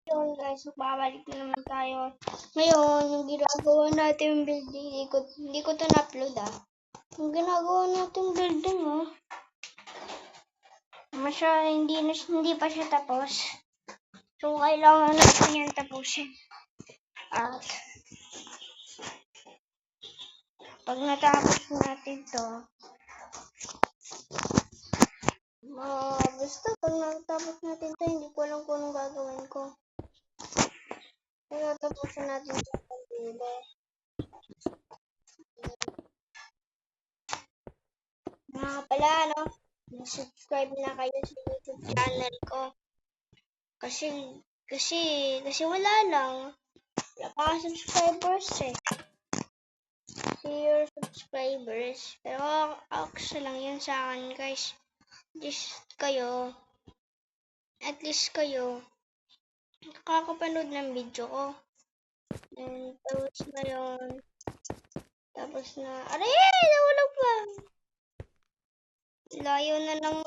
yun guys, babalik na naman tayo. Ngayon, yung ginagawa natin building, hindi ko to na-upload Yung ginagawa natin building hindi pa siya tapos. So, kailangan natin yan tapusin. At, pag natapos natin to, basta pag natapos natin to, hindi ko alam kung anong gagawin ko. Kaya tapusin natin sa pag-video. Mga pala, subscribe na kayo sa YouTube channel ko. Kasi wala lang. Wala pa subscribers See your subscribers. Pero ako lang yan sa akin guys. At least kayo, nakakapanood ng video ko. And tapos na yun. Tapos na, aray! Nawalog pa! Layo na ng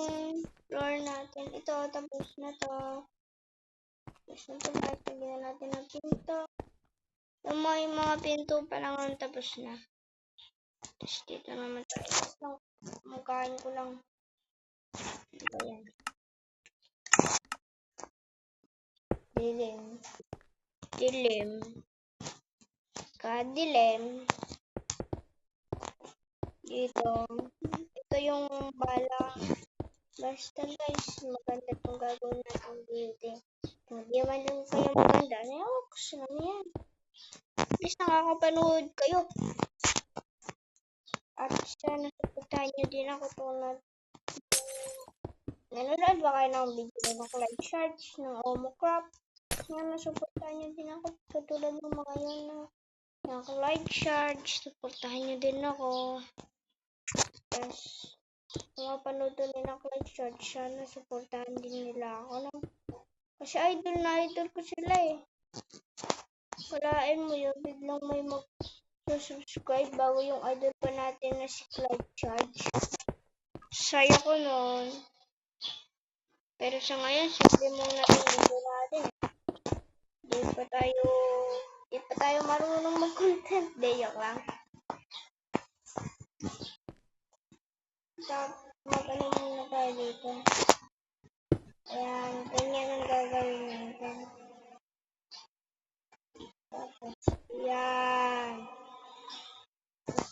floor natin. Ito, tapos na to. Tapos na to, lagyan natin ng pinto. Yung mga pinto pa lang ang tapos na. Tapos dito naman tayo. Tapos lang, magkain ko lang. Ayan. Dilim. Kadilim. Dito. Ito yung bala. Basta guys, maganda itong gagawin natin dito. Hindi man lang kayo maganda. Nayawakas lang yan. Please nakakapanood kayo. At sana supportahan nyo din ako tulad. Nanonood ba kayo ng video ng Clyde Sharks, ng Omocraft? Sana supportahan nyo din ako katulad ng mga yun ng Clyde Sharks. Supportahan nyo din ako. Tapos, mga panood ulit ng Clyde Sharks, sana supportahan din nila ako. Kasi idol ko sila Walain mo yun, biglang may mag-subscribe bago yung idol pa natin na si Clyde Charge. Saya ko nun. Pero sa ngayon, simple muna yung video natin. Di pa tayo marunong mag-content. Joke lang. Mag-ano muna tayo dito. Ayan, ganyan ang gagawin natin. Yan.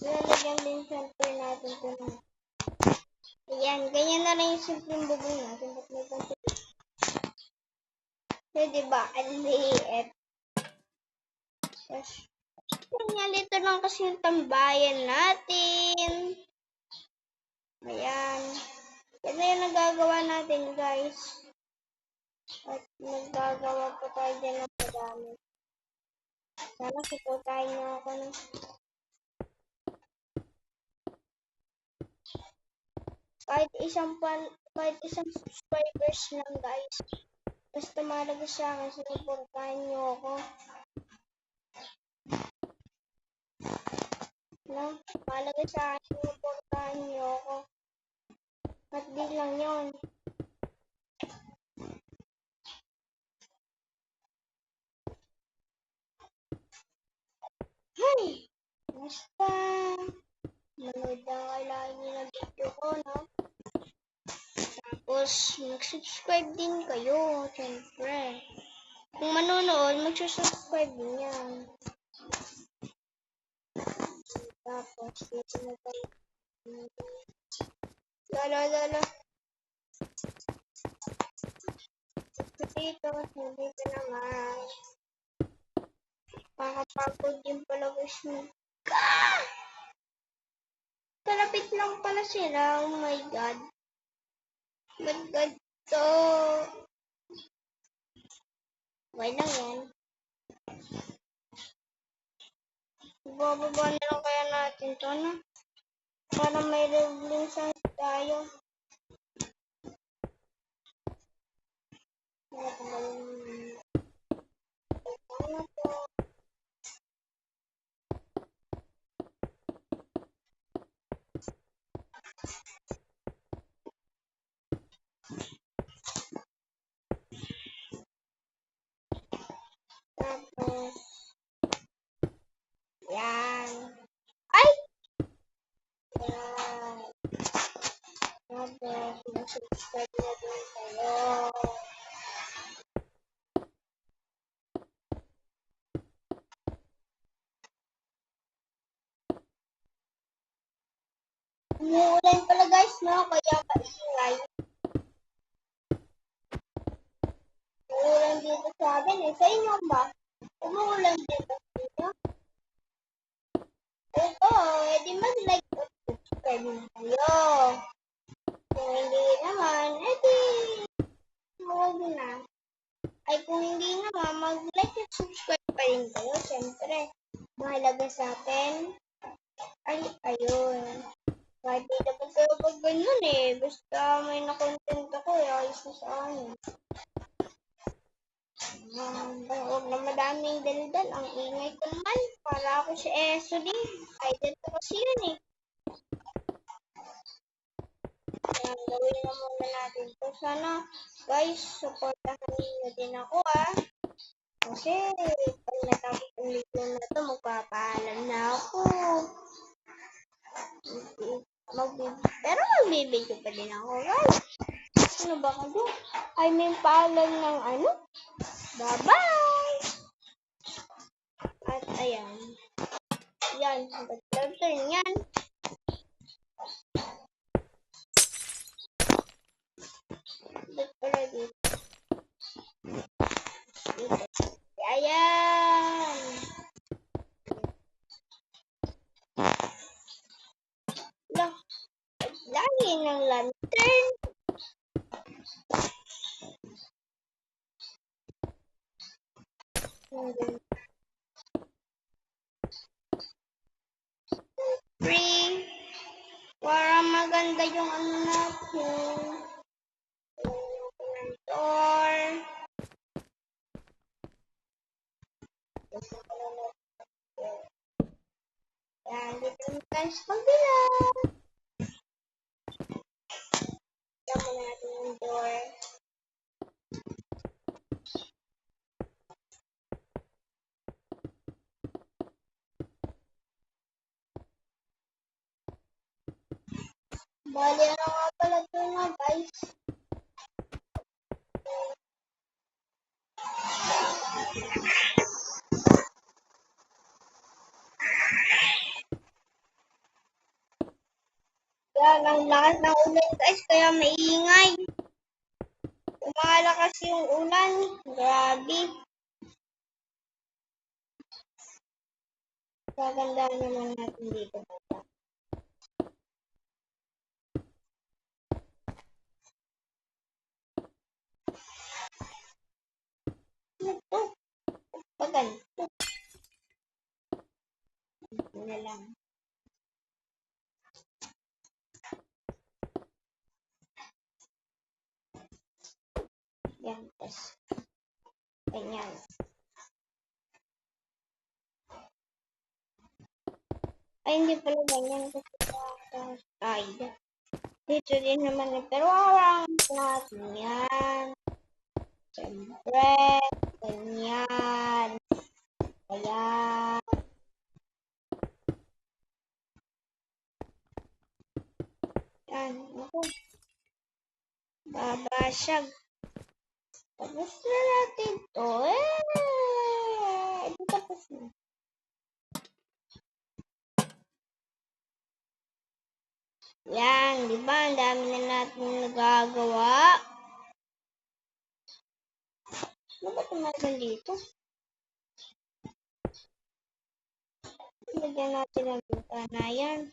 Lalagyan din siyempre natin ito na. Ayan, ganyan na lang yung simpleng bubong natin. So, diba? Ang liit. Yes. Ganyan, ito lang kasi yung tambayan natin. Ayan. Yan na yung nagagawa natin, guys. At nagagawa po tayo dyan ng madami. Sana supportahin nyo ako ng kahit isang subscribers lang guys. Basta mahalaga sa akin, supportahin nyo ako. Mahalaga sa akin, supportahan nyo ako. At di lang yun. Hey! Basta manood lang kayo lagi na video ko, Tapos, mag-subscribe din kayo, syempre. Kung manonood, mag-subscribe din yan. Tapos, dito na tayo. Lala. Dito naman. Makakapagod din pala guys mo. Kalapit lang pala sila. Oh my God. God to. Okay lang yan. Bababa na lang kaya natin to, Para may leveling size tayo. Tapos, yan. Ay! Yan. Tapos, subscribe na din kayo. Umuulan pala guys, no? Kaya maingay. Umuulan dito sa atin eh. Sa inyo ba? Umuulan dito sa inyo? Ito, edi mag-like at subscribe na kayo. Kung hindi naman, edi huwag na. Ay kung hindi naman, mag-like at subscribe pa rin kayo. Siyempre, mahalaga sa atin. Ay, ayun. Kahit di naman kayo pag ganyan eh. Basta may na-content ako eh. Ayos na sa akin. Huwag na madaming daldal. Ang ingay ko naman. Para ako si Eso din. Idol ko kasi yun eh. Kaya gawin na muna natin to. Sana guys, supportahan niyo din ako ah. Kasi pag natapos ang video na to, magpapaalam na ako. Pero magbibideo pa din ako guys. Ano ba kayo? I mean paalam ng ano? Bye-bye! At ayan. Yan. Ba't yan? Ba't pala dito? Ayan! Lagi ng lantern. Free. Para maganda yung ano natin. Door. Yan, dito yung guys pagbilang. Tama natin yung door. Bali, ano nga pala ito nga guys. Yan, ang lakas ng ulan guys, kaya maingay. Umalakas yung ulan. Grabe. Gaganda naman natin dito. Ito. Paganto. Ito na lang. Yan. Tapos, ganyan. Ay, hindi pala ganyan. Kasi ay, dito din naman. Pero warang natin yan. Siyempre, ganyan. Ayan. Yan. Ako. Babasag. Tapos na natin to. Ito tapos na. Yan, di ba? Ang dami na natin nagagawa. Ano ba tumagal dito? Lagyan natin ang bintana yan.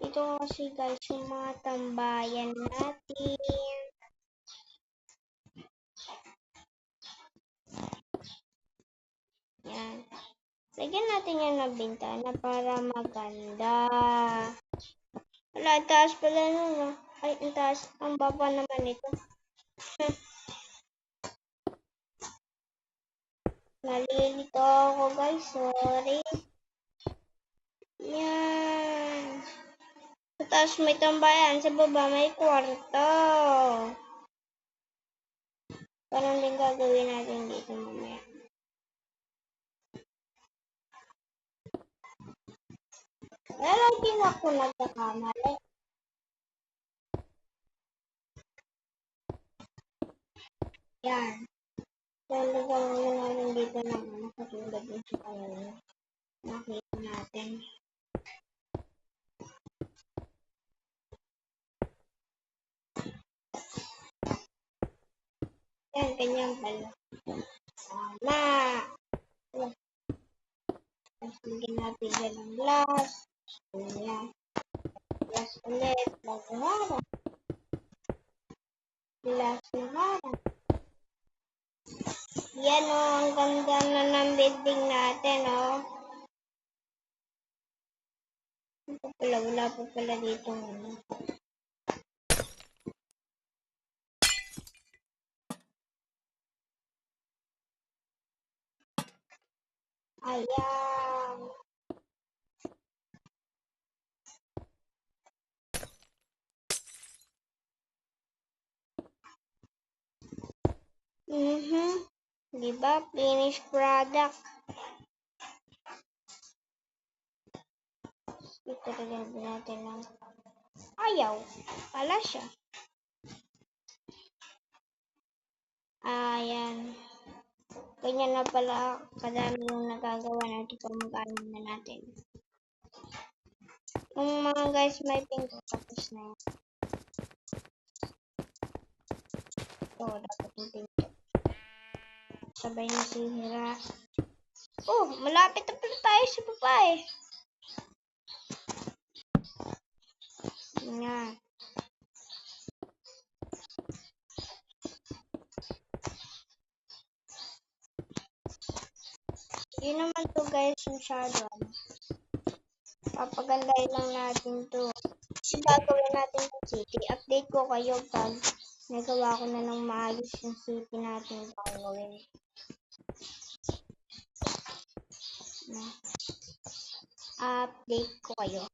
Ito kasi guys yung mga tambayan natin. Yan. Lagyan natin yan ng bintana para maganda. Wala, taas pala nun. No? Ay, ang taas. Ang baba naman ito. Nalilito ako guys. Sorry. Yan. Sa taas may tambayan. Sa baba may kwarto. Ganun din gagawin natin dito mamaya. Pero hindi ako nagkakamali. Yan. Lalagyan muna natin dito ng katulad ng sa kanila. Nakita natin. Yan, ganyan pala. Tama. Tapos lagyan natin dyan ng glass. Ganyan. Glass ulit. Bagong harap. Glass na harap. Yan o, ang ganda na ng building natin o. Wala pa pala dito ano. Ayan. Diba? Finished product. Ito rin natin ng ayaw. Pala siya. Ayan. Ganyan na pala kadami yung nagagawa natin kung magano na natin. Yung mga guys may pinto tapos na yan. Ito, dapat yung pinto. Sabay na sihira. Oh, malapit na pala tayo sa baba eh. Yan. Yun naman to guys, masyado. Papagandahin lang natin to. Kasi gagawin natin yung city. Update ko kayo pag nagawa ko na ng maayos yung city natin gagawin. Update ko kayo.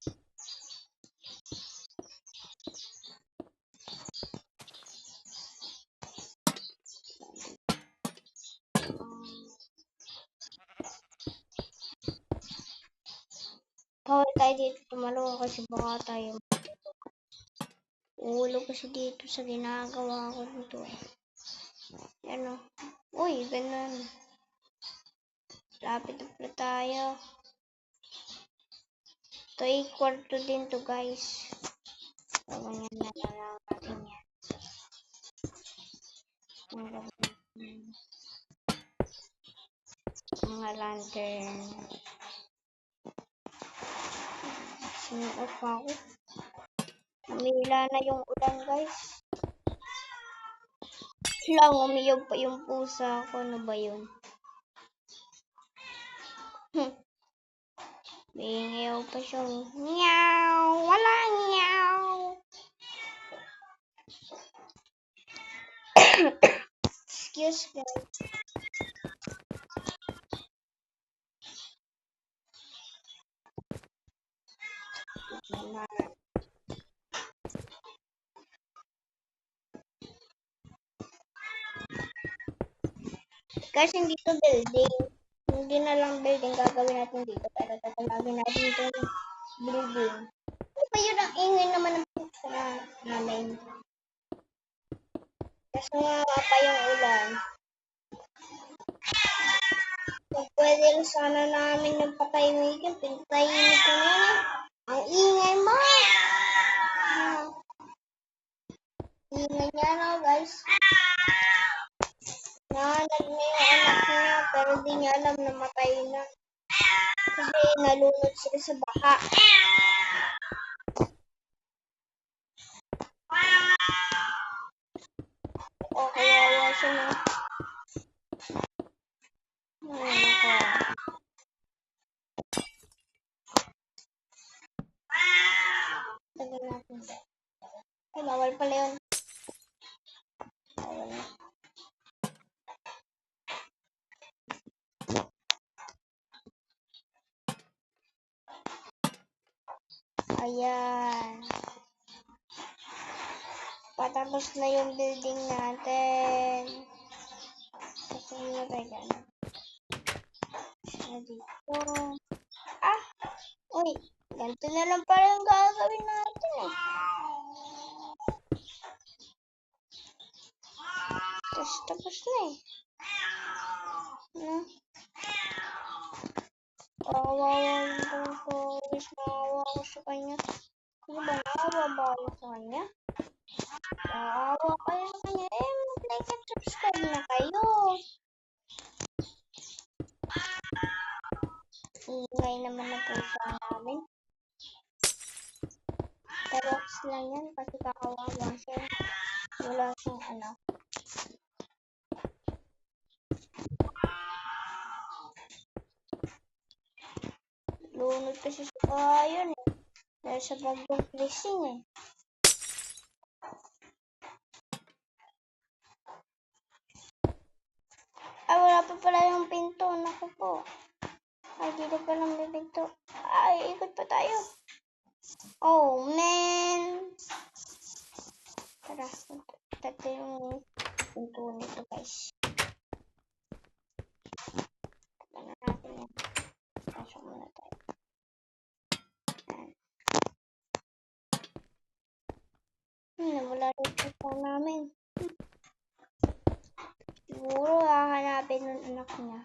Bawal tayo dito tumalong kasi baka tayo ulo kasi dito sa ginagawa ko dito eh. Yan o. Uy, ganun. Lapit na pala tayo. Ito ay kwarto din to guys. Ganyan na lang natin yan. Mga lantern. Sinuot pa ako. Umila na yung ulan guys. Lang, umiyog pa yung pusa ko. Ano ba yun? Bingayaw pa siya. Meow! Wala meow! Excuse me. Guys, hindi to building. Hindi na lang building gagawin natin dito. Pero tatawagin natin ito building. Ano ba yun ang ingay naman ng pizza namin? Kasi nga pa yung ulan. Kung pwede sana namin nagpatahimikin, pinatahimik ko na yun. Ang ingay mo! Ingay niya no guys. Nahanap niya yung anak niya pero di niya alam na matay na. Kasi nalunod sila sa baha. O kawawa siya na. Ay nako. Tagal natin. Ay bawal pala yun. Bawal na. Ayan. Patapos na yung building natin. Kasi nilagay dyan. Dito. Uy, ganito na lang pala yung gagawin natin eh. Tapos na eh. Kawawa yung guys, maawa ko sa kanya. Ano ba, naawa ba kayo sa kanya? Naawa kayo sa kanya. Mag-like at subscribe na kayo. Ingay naman na puso namin. Pero lang yan kasi kakawawa siya. Wala siyang anak. Lunod kasi sa kahayan eh. Dahil sa bagong blessing eh. Wala pa pala yung pinto. Naku po. Dito pa lang may pinto. Ikot pa tayo. Oh, man. Tara, tato yung pinto nito guys. Tato na natin yan. Pasok muna tayo. Wala rin pinto namin. Siguro hahanapin ng anak niya.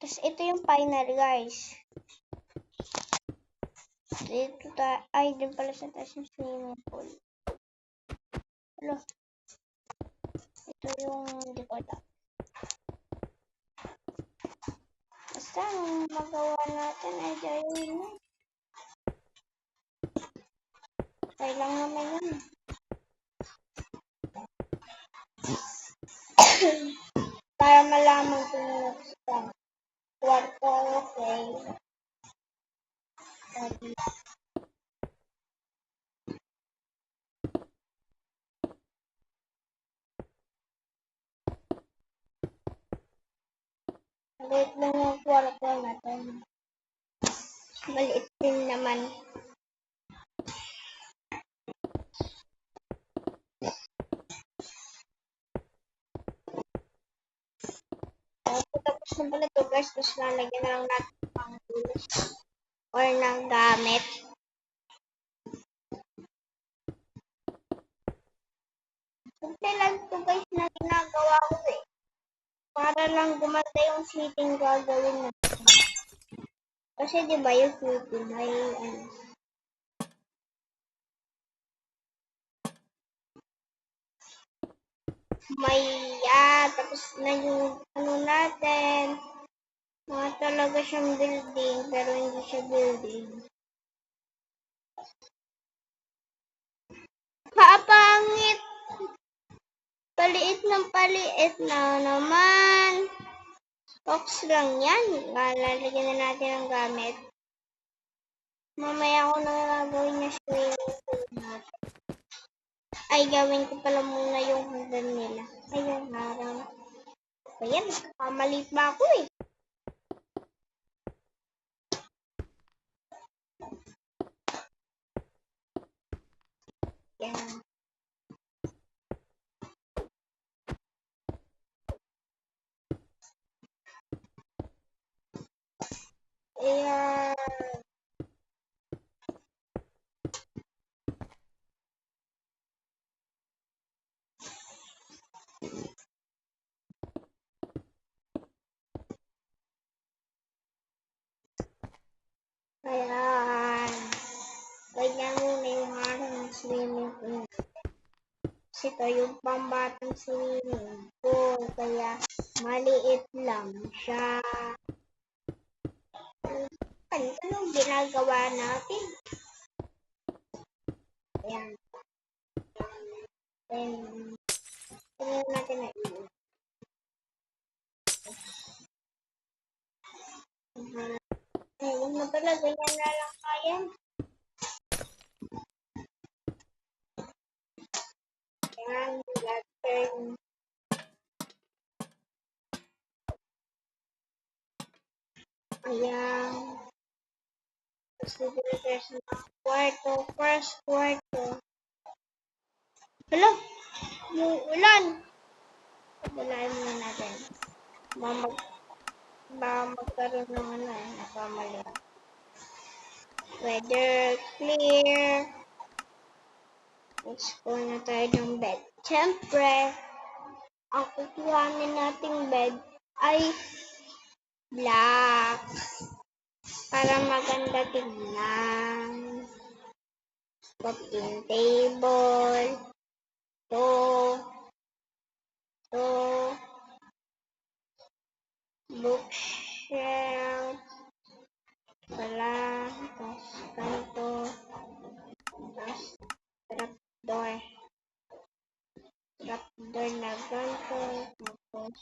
Tapos ito yung final guys. Dito din pala sa taas yung swimming pool. Hello. Ito yung likod. Basta ang magawa natin ay gawin mo. Kailang naman yun. Para malaman kung next time. Kwarto, okay. Maliit lang yung kwarto natin. Maliit din naman. Tapos na pala ito guys, tapos lalagyan na lang natin pang tulos or ng gamit. Simple lang ito guys na ginagawa ko eh. Para lang gumanda yung seating gagawin natin. Kasi diba yung seating may tapos na yung natin. Talaga siyang building, pero hindi siya building. Pangit! Paliit na naman. Box lang yan. Lalagyan na natin ang gamit. Mamaya ko na gagawin na swimming pool natin. Gawin ko pala muna yung hagdan nila. Yung harang. Ayan, nakakamalit ba ako eh. Yan. Ayan. Ayan. Ganyan muna yung harang swimming pool. Kasi ito yung pambatang swimming pool. Kaya maliit lang siya. Anong ginagawa natin? Ayan. Tingnan natin na iyon. Ayun na pala, ganyan na lang kaya. Ayan, lantern. Ayan. Tapos dito there's mga kwarto, first kwarto. Hala, yung ulan. Walain muna natin. Baka magkaroon ng nakamali. Weather clear. Let's go na tayo ng bed. Siyempre, ang kukuhanin nating bed ay black. Para maganda tignan. Coffee table. To. Bookshelf. Wala. Tapos ganito. Tapos trapdoor. Trapdoor na ganito. Tapos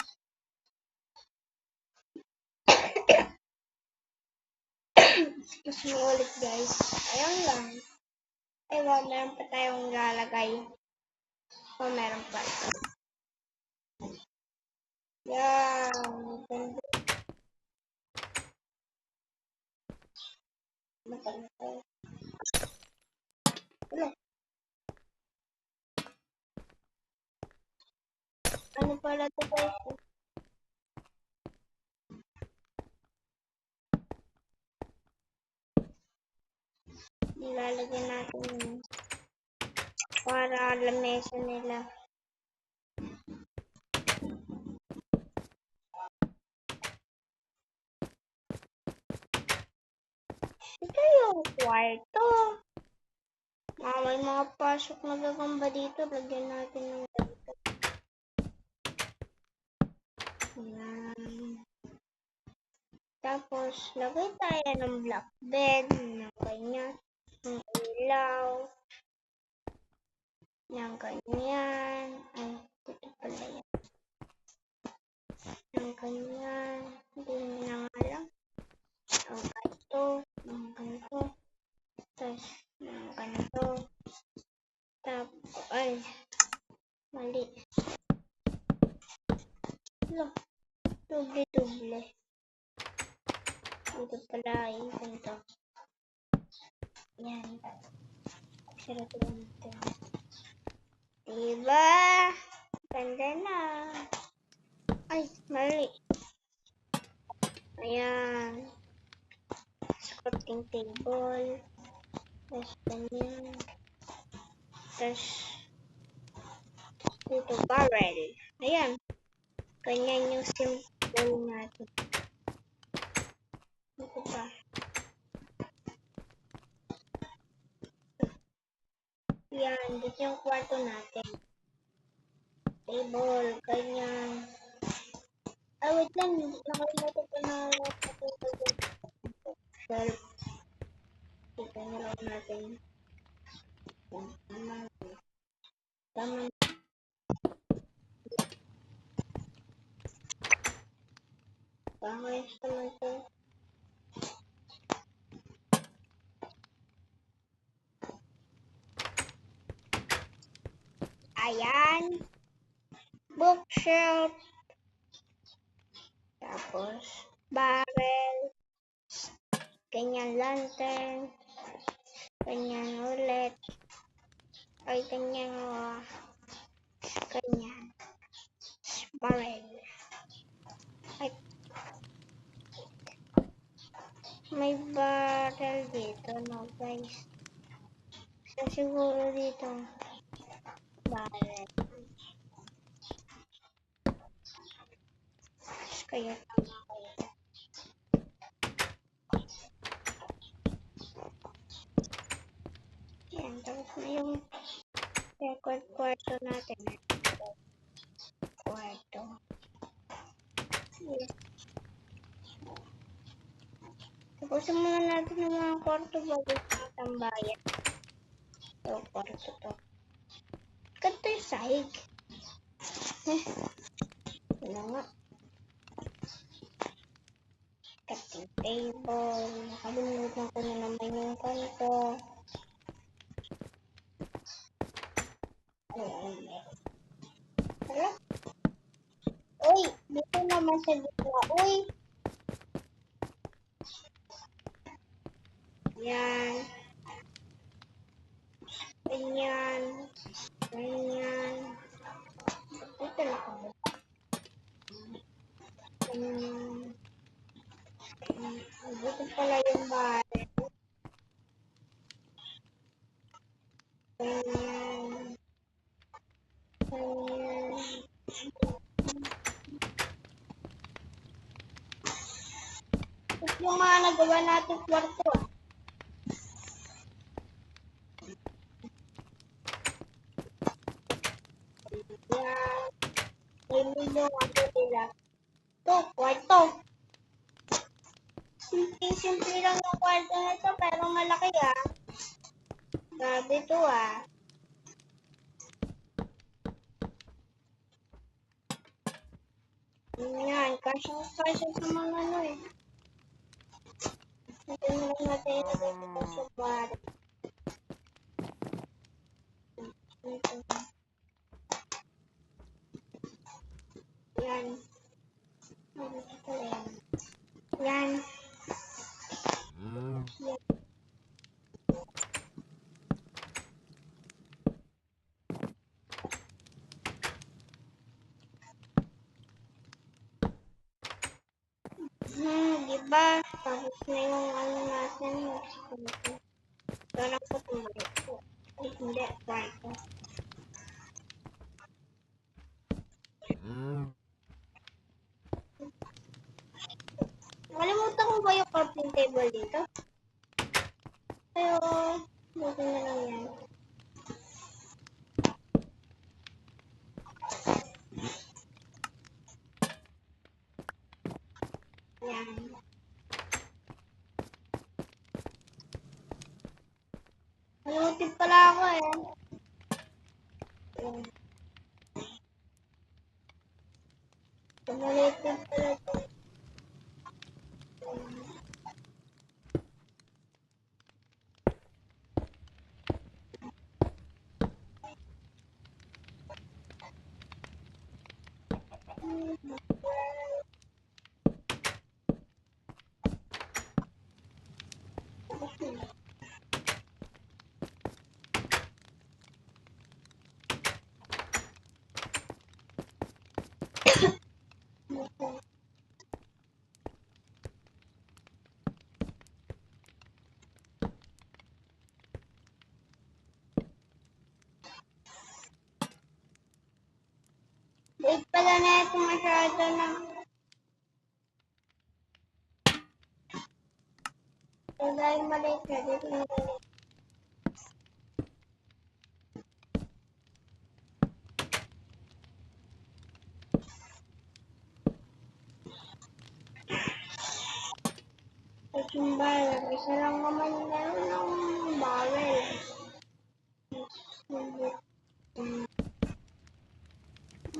excuse me ulit guys. Ayun lang. Ay wow, meron pa tayong lalagay. Oh, meron pa. Yan. Ganda. Matangkay. Ano pala ito guys? Nilalagyan natin yun. Para lamesa nila. Ito yung kwarto. May mga pasok na gagamba dito. Lagyan natin ng ganito. Yan. Tapos, lagay tayo ng black bed. Ng ganyan. Ng ilaw. Ng ganyan. Ay, dito pala yan. Ng ganyan. Hindi na nga lang. Ng ganito. Ng ganito. Tapos, ng ganito. Tapos, ay, mali. Look, doble-doble. Dito pala ay ganito. Yan. Sarap lang ito. Diba? Ganda na. Ay, mali. Ayan. Squatting table. Tapos ganyan. Tapos dito barrel. Ayan. Ganyan yung symbol natin. Dito pa. Yan. Dito yung kwarto natin. Table. Ganyan. Ay, wait lang. Nakalimutan ko na shelf. Dito na lang natin. Tama. Pangayos naman ito. Ayan. Bookshelf. Tapos, barrel. Ganyan lantern. Ganyan ulit. Ay, ganyan. Ganyan. Barrel. Ay, may barrel dito, no guys. So, siguro dito. Barrel. Kaya tama kayo. Yan, tapos na yung record kwarto natin. Kwarto. Yes. Tapusin muna natin yung mga kwarto bago sa tambayan. Ito, kwarto to. Ganito yung sahig. Wala nga. Cutting table. Nakalimutan ko na naman yung kanto. Hala? Uy! Dito naman sa gitna. Uy! Yan. Ganyan. Ganyan. Dito na kami. Dito pala yung bahay. Ganyan. Ganyan. Ito yung mga nagawa natin kwarto. Yan. Ganyan yung ano nila. Ito, kwarto. Simple lang yung kwarto na ito, pero malaki ah. Grabe ito ah. Yan, kasya sa mga ano eh. Ito na lang natin ilagay dito sa bar. Yan. Yan. Diba? Tapos na yung ano natin. Ito lang po tumalik po. Ay, hindi. Kwarto. Nakalimutan ko ba yung crafting table dito? Pero, buti na lang yan. Yan. Malutid pala ako eh. Malutid pala ito. Wait pala na ito masyado na. So, dahil maliit na dito na maliit. At yung barrel, isa lang naman meron ng barrel.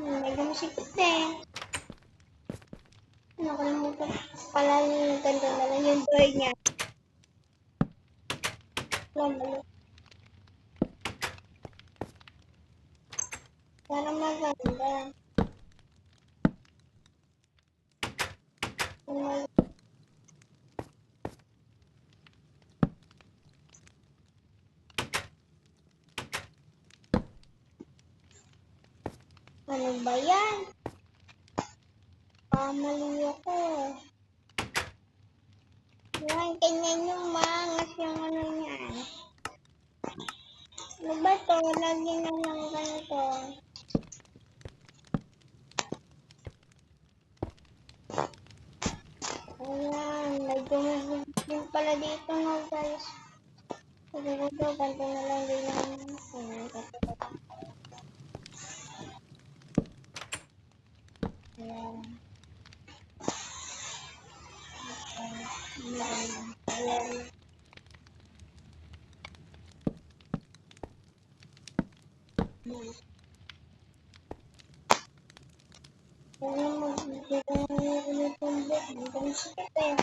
Medyo masikip eh. Nakalimutan pala yung ganda na lang yung door niya. Mali. Parang maganda. Ano ba yan? Mali ako. Yan, ganyan yung maangas yung ano niyan. Ano ba to? Lagi na lang ganito. Ayan, nagdumagin pala dito no guys. Sabi ko to, ganito na lang din ang ayan. Ayan. Kaya magbibigay ng ulit-ulit. Hindi kami sikip eh.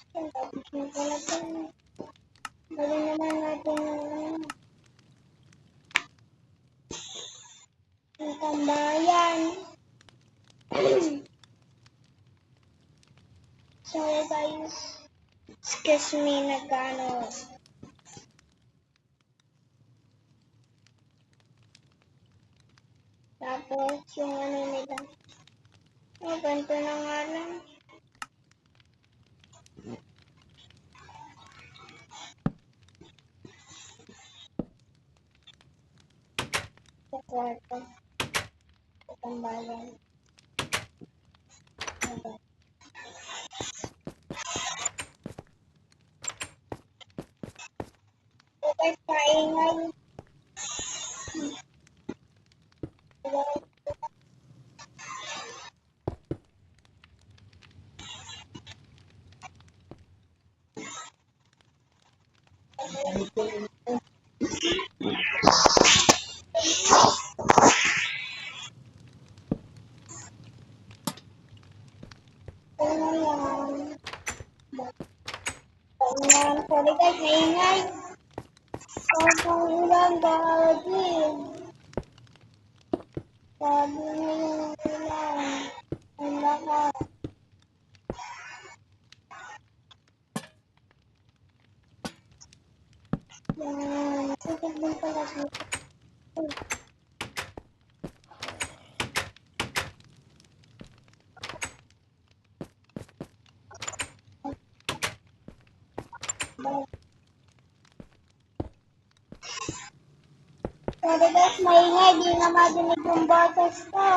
Tapos na pala ito. Gawin naman natin yung tambayan. Sorry guys. Excuse me, nagkano. Yes, yung ano nila. Oh, ganito na nga lang. Sa kwarto. Sa tambayan. Okay, paingay. Ano yan? Paingay. Sorry guys, maingay. Kapag ulan, bahagi. Sabi niya yung ulan. Ang lakas. Yan. Sakit din pala dito. Sorry guys, maingay. Di na madinig yung boses ko.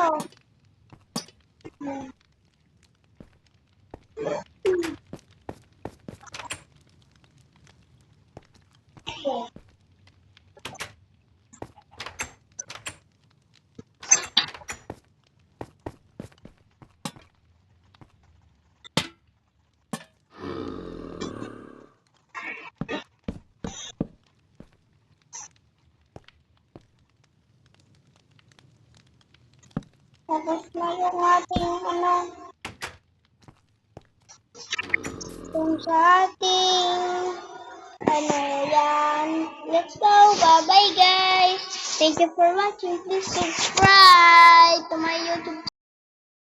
Tapos na yung ating ano. Kung sa ating ano yan. Let's go. Bye-bye guys. Thank you for watching. Please subscribe to my YouTube